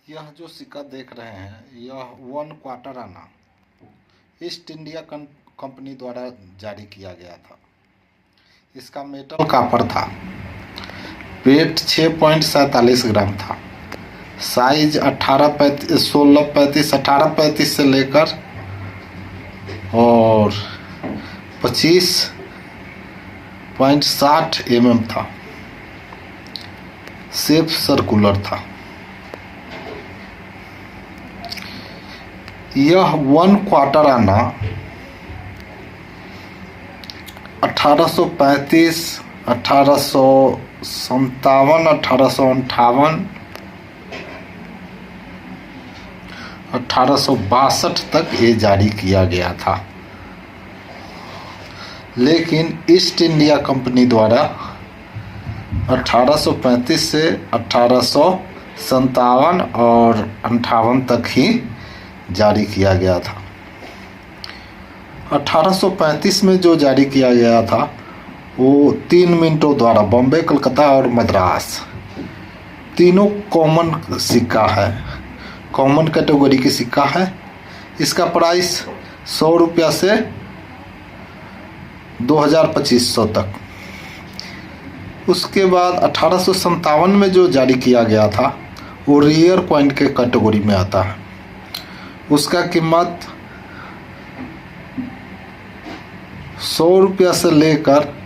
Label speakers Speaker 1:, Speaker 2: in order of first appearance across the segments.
Speaker 1: यह जो सिक्का देख रहे हैं यह 1 क्वार्टर आना ईस्ट इंडिया कंपनी द्वारा जारी किया गया था। इसका मेटल कॉपर था। वेट 6.47 ग्राम था। साइज 1835 से लेकर और 25.60 mm था। शेप सर्कुलर था। यह 1 क्वार्टर आना 1835, 1857, 1858, 1862 तक ये जारी किया गया था, लेकिन ईस्ट इंडिया कंपनी द्वारा 1835 से 1857 और 58 तक ही जारी किया गया था। 1835 में जो जारी किया गया था वो 3 मिनटों द्वारा बॉम्बे, कलकत्ता और मद्रास तीनों कॉमन सिक्का है, कॉमन कैटेगरी की सिक्का है। इसका प्राइस 100 रुपया से 2500 तक। उसके बाद 1857 में जो जारी किया गया था वो रेयर कॉइन के कैटेगरी में आता है। उसका कीमत 100 रुपया से लेकर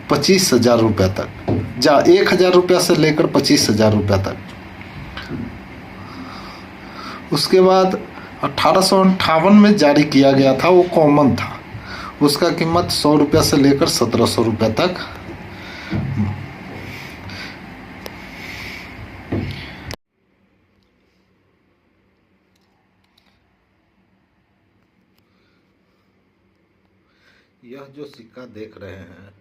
Speaker 1: 25,000 रुपये तक, 1,000 रुपया से लेकर 25,000 रुपया तक। उसके बाद 1858 में जारी किया गया था वो कॉमन था। उसका कीमत 100 रुपया से लेकर 1700 रुपये तक। यह जो सिक्का देख रहे हैं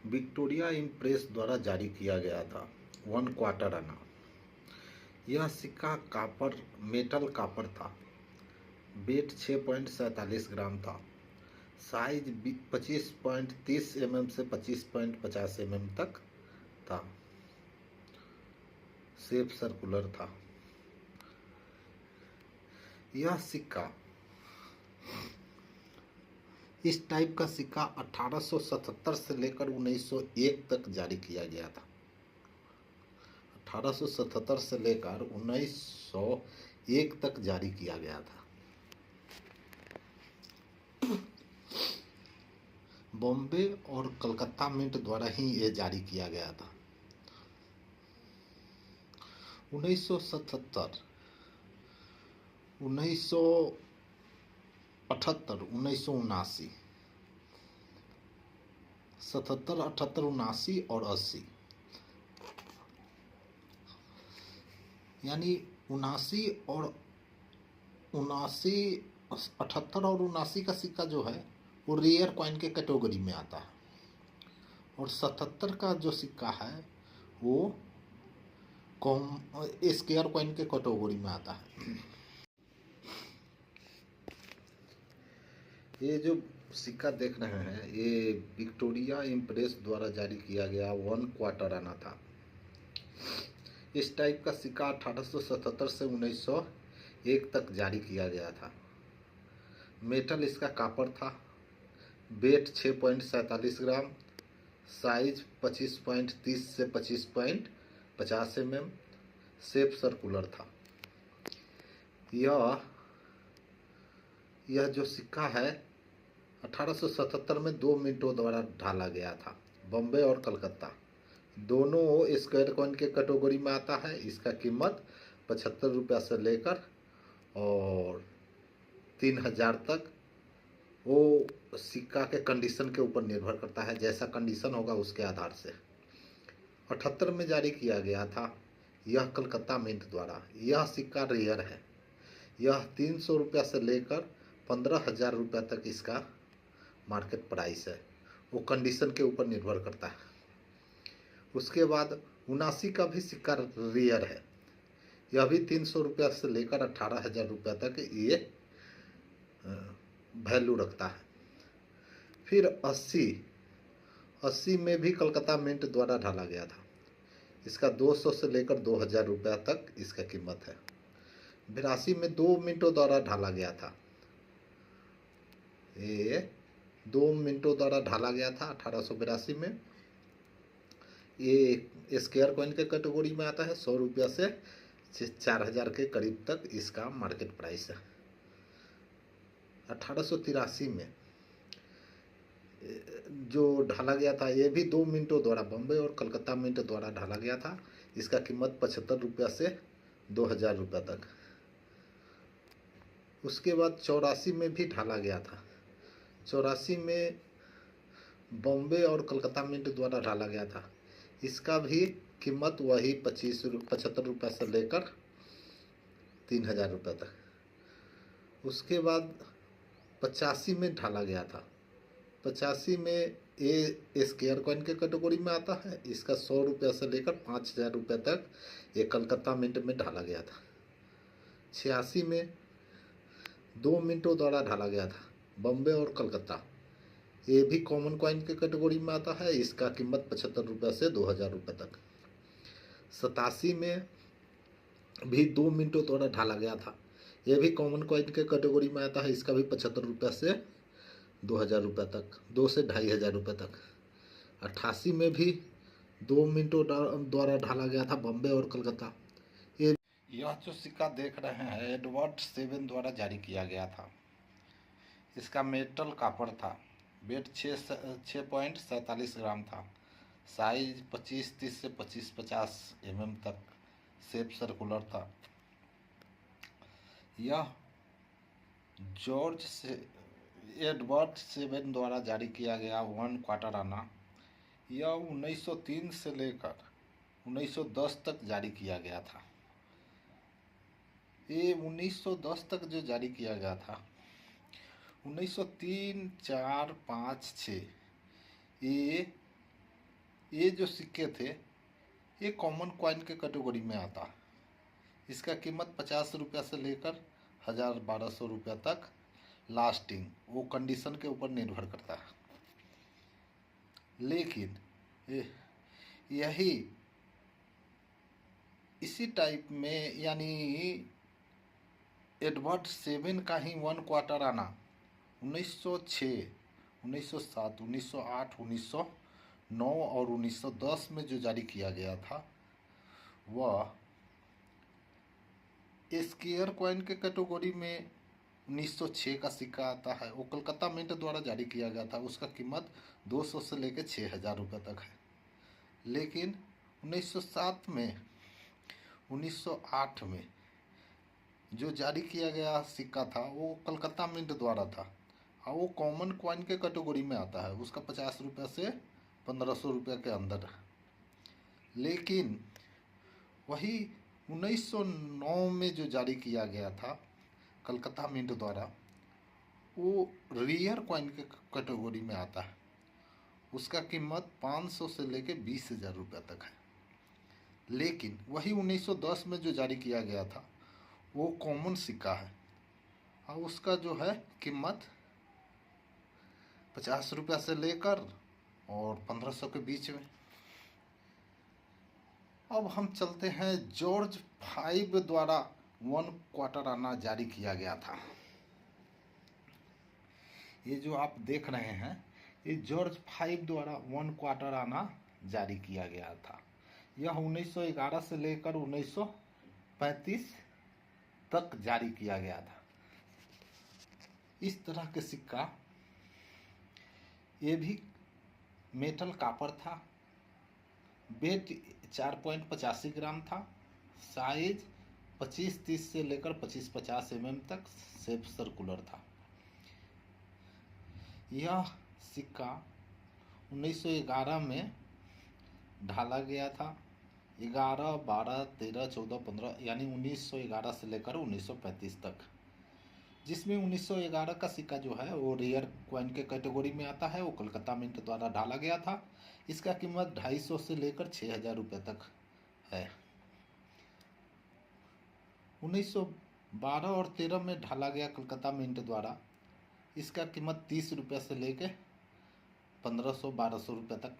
Speaker 1: विक्टोरिया इम्प्रेस द्वारा जारी किया गया था, 1 क्वार्टर आना। यह सिक्का कॉपर, मेटल कॉपर था। वेट 6.47 ग्राम था। साइज 25.30 mm से 25.50 mm तक था। शेप सर्कुलर था। यह सिक्का, इस टाइप का सिक्का 1877 से लेकर 1901 तक जारी किया गया था। 1877 से लेकर 1901 तक जारी किया गया था। बॉम्बे और कलकत्ता मिंट द्वारा ही ये जारी किया गया था। 1977, 1978, 1979, 77, 78, 79 और 80, यानी 79 और 79, 78 और 79 का सिक्का जो है वो रेयर कॉइन के कैटेगरी में आता है, और 77 का जो सिक्का है वो स्क्वायर कॉइन के कैटेगरी में आता है। ये जो सिक्का देख रहे हैं ये विक्टोरिया इम्प्रेस द्वारा जारी किया गया 1 क्वार्टर आना था। इस टाइप का सिक्का 1877 से 1901 तक जारी किया गया था। मेटल इसका कॉपर था। वेट 6.47 ग्राम। साइज 25.30 से 25.50 mm। शेप सर्कुलर था। यह जो सिक्का है 1877 में 2 मिनटों द्वारा ढाला गया था। बॉम्बे और कलकत्ता दोनों स्क्वायर कॉइन के कैटेगरी में आता है। इसका कीमत 75 रुपया से लेकर और 3000 तक, वो सिक्का के कंडीशन के ऊपर निर्भर करता है, जैसा कंडीशन होगा उसके आधार से। 78 में जारी किया गया था यह कलकत्ता मिंट द्वारा। यह सिक्का रेयर है। यह 300 रुपया से लेकर 15,000 रुपया तक इसका मार्केट प्राइस है, वो कंडीशन के ऊपर निर्भर करता है। उसके बाद 79 का भी सिक्का रेयर है। यह भी 300 रुपया से लेकर 18,000 रुपया तक ये वैल्यू रखता है। फिर 80 में भी कलकत्ता मिंट द्वारा ढाला गया था। इसका 200 से लेकर 2,000 रुपया तक इसका कीमत है। 82 में 2 मिनटों द्वारा ढाला गया था। ये 2 मिनटों द्वारा ढाला गया था 1882 में। ये स्क्वायर कॉइन के कैटेगरी में आता है। 100 रुपया से 4000 के करीब तक इसका मार्केट प्राइस है। 1883 में जो ढाला गया था, ये भी 2 मिनटों द्वारा, बम्बे और कलकत्ता मिंट द्वारा ढाला गया था। इसका कीमत 75 रुपया से 2000 रुपया तक। उसके बाद 84 में भी ढाला गया था। 84 में बॉम्बे और कलकत्ता मिंट द्वारा ढाला गया था। इसका भी कीमत वही 75 रुपये से लेकर 3000 रुपये तक। उसके बाद 85 में ढाला गया था। 85 में ये स्क्वायर कॉइन के कैटेगरी में आता है। इसका 100 रुपये से लेकर 5000 रुपये तक ये कलकत्ता मिंट में ढाला गया था। 86 में 2 मिनटों द्वारा ढाला गया था, बॉम्बे और कलकत्ता। ये भी कॉमन कॉइन के कैटेगरी में आता है। इसका कीमत 75 रुपये से 2000 रुपये तक। 87 में भी 2 मिनटों द्वारा ढाला गया था। ये भी कॉमन कॉइन के कैटेगरी में आता है। इसका भी 75 रुपये से 2000 रुपये तक, 2 से 2500 रुपये तक। 88 में भी 2 मिनटों द्वारा ढाला गया था, बॉम्बे और कलकत्ता। यह जो सिक्का देख रहे हैं एडवर्ड सेवन द्वारा जारी किया गया था। इसका मेटल कॉपर था। वेट 6.47 ग्राम था। साइज 25-30 से 25-50 mm तक। शेप सर्कुलर था। यह जॉर्ज से एडवर्ड सेवन द्वारा जारी किया गया 1 क्वार्टर आना। यह 1903 से लेकर 1910 तक जारी किया गया था। ये 1910 तक जो जारी किया गया था, 1903, 4, 5, 6 ये जो सिक्के थे ये कॉमन कॉइन के कैटेगरी में आता है। इसका कीमत 50 रुपया से लेकर 1000-1200 रुपया तक लास्टिंग, वो कंडीशन के ऊपर निर्भर करता है। लेकिन यही इसी टाइप में यानी एडवर्ड सेवन का ही 1 क्वार्टर आना 1906, 1907, 1908, 1909 और 1910 में जो जारी किया गया था, वह स्क्वायर कॉइन के कैटेगरी में 1906 का सिक्का आता है। वो कलकत्ता मिंट द्वारा जारी किया गया था। उसका कीमत 200 से लेकर 6000 रुपये तक है। लेकिन 1907 में, 1908 में जो जारी किया गया सिक्का था वो कलकत्ता मिंट द्वारा था और वो कॉमन कॉइन के कैटेगरी में आता है। उसका 50 रुपये से 1500 रुपये के अंदर है। लेकिन वही 1909 में जो जारी किया गया था कलकत्ता मिंट द्वारा, वो रियर कॉइन के कैटेगरी में आता है। उसका कीमत 500 से लेकर 20,000 रुपये तक है। लेकिन वही 1910 में जो जारी किया गया था वो कॉमन सिक्का है और उसका जो है कीमत 50 रुपया से लेकर और 1500 के बीच में। अब हम चलते हैं जॉर्ज 5 द्वारा 1 क्वार्टर आना जारी किया गया था। ये जो आप देख रहे हैं ये जॉर्ज 5 द्वारा 1 क्वार्टर आना जारी किया गया था। यह 1911 से लेकर 1935 तक जारी किया गया था। इस तरह के सिक्का, ये भी मेटल कॉपर था। वेट 4.85 ग्राम था। साइज 25-30 से लेकर 25-50 mm तक। शेप सर्कुलर था। यह सिक्का 1911 में ढाला गया था। 11, 12, 13, 14, 15 यानी 1911 से लेकर 1935 तक, जिसमें 1911 का सिक्का जो है वो रेयर कॉइन के कैटेगरी में आता है। वो कलकत्ता मिंट द्वारा ढाला गया था। इसका कीमत 250 से लेकर 6000 रुपये तक है। 1912 और 13 में ढाला गया कलकत्ता मिंट द्वारा। इसका कीमत 30 रुपये से लेकर 1500-1200 रुपये तक।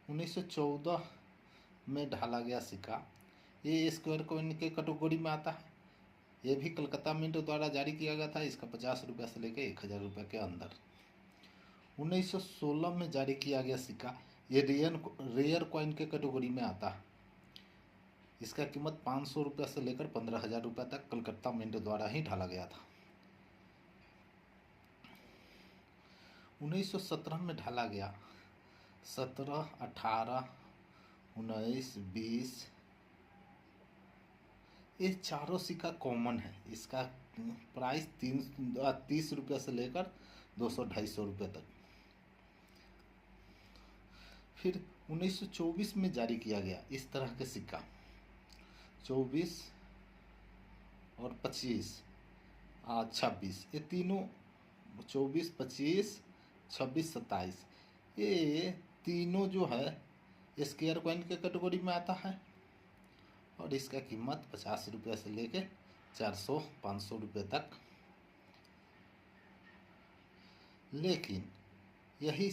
Speaker 1: 1914 में ढाला गया सिक्का, ये स्क्वायर कॉइन के कैटेगरी में आता है। ये भी कलकत्ता मिंट द्वारा जारी किया गया था। इसका 50 रुपये से लेकर 1000 रुपये के अंदर। 1916 में जारी किया गया सिक्का, ये रेयर कॉइन के कैटेगरी में आता है। इसका कीमत 500 रुपये से लेकर 15,000 रुपये तक कलकत्ता मिंट द्वारा ही ढाला गया था। 1917 में ढाला गया। 17, 18, 19, 20 ये चारों सिक्का कॉमन है। इसका प्राइस 30 रुपये से लेकर 200-250 रुपये तक। फिर 1924 में जारी किया गया इस तरह के सिक्का, 24 और 25, 26, ये तीनों 24, 25, 26, 27 ये तीनों जो है स्क्वायर कॉइन के कैटेगरी में आता है। और इसका कीमत 50 रुपये से लेके 400-500 रुपये तक। लेकिन यही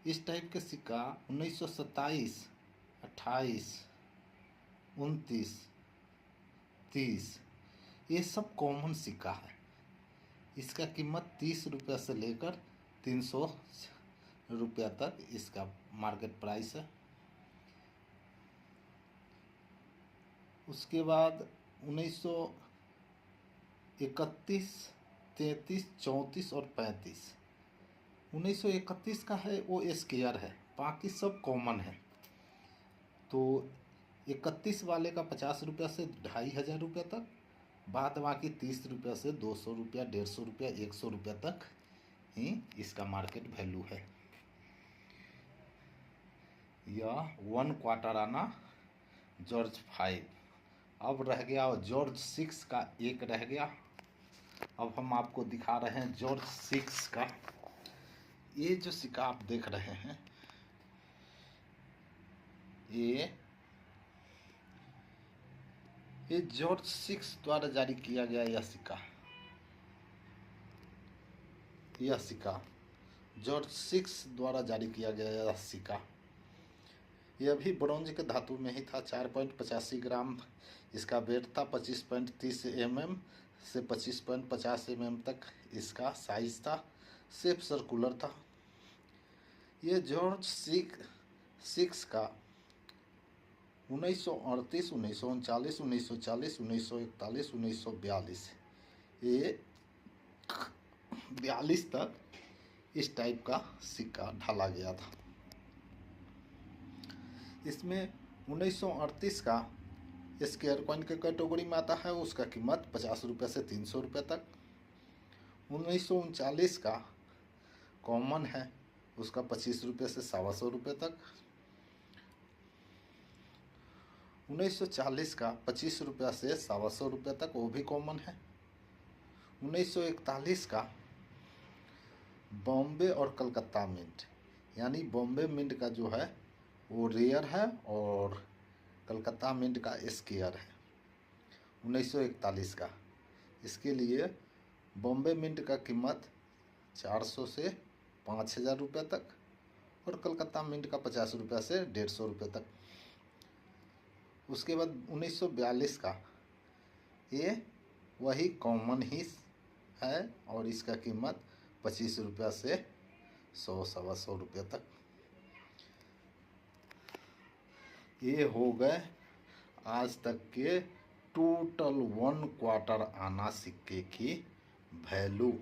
Speaker 1: इस टाइप के सिक्का 1927, 28, 29, 30 ये सब कॉमन सिक्का है। इसका कीमत 30 रुपये से लेकर 300 रुपया तक इसका मार्केट प्राइस है। उसके बाद 1931, 33, 34 और 35। 1931 का है वो स्क्वायर है, बाकी सब कॉमन है। तो 31 वाले का 50 रुपये से 2500 रुपये तक, बाद बाकी 30 रुपये से 200 रुपया, 150 रुपया, 100 रुपये तक ही इसका मार्केट वैल्यू है। यह 1 क्वार्टर आना जॉर्ज 5। अब रह गया जॉर्ज 6 का एक रह गया। अब हम आपको दिखा रहे हैं जॉर्ज 6 का। ये जो सिक्का आप देख रहे हैं ये जॉर्ज 6 द्वारा जारी किया गया यह सिक्का जॉर्ज 6 द्वारा जारी किया गया यह सिक्का। यह भी ब्रॉन्ज के धातु में ही था। 4.85 ग्राम इसका वेट था। 25.30 mm से 25.50 mm तक इसका साइज था। शेप सर्कुलर था। ये जॉर्ज 6 का 1938, 1939, 1940, 1941, 1942 ये 42 तक इस टाइप का सिक्का ढाला गया था। इसमें 1938 का स्क्वायर कॉइन के कैटेगरी में आता है। उसका कीमत 50 रुपये से 300 रुपये तक। 1939 का कॉमन है, उसका 25 रुपये से 125 रुपये तक। 1940 का 25 रुपये से 125 रुपये तक, वो भी कॉमन है। 1941 का बॉम्बे और कलकत्ता मिंट, यानी बॉम्बे मिंट का जो है वो रेयर है और कलकत्ता मिंट का स्क्वायर है। 1941 का, इसके लिए बॉम्बे मिंट का कीमत 400 से 5000 रुपये तक और कलकत्ता मिंट का 50 रुपये से 150 रुपये तक। उसके बाद 1942 का, ये वही कॉमन ही है और इसका कीमत 25 रुपये से 100-125 रुपये तक। ये हो गए आज तक के टोटल 1 क्वार्टर आना सिक्के की वैल्यू।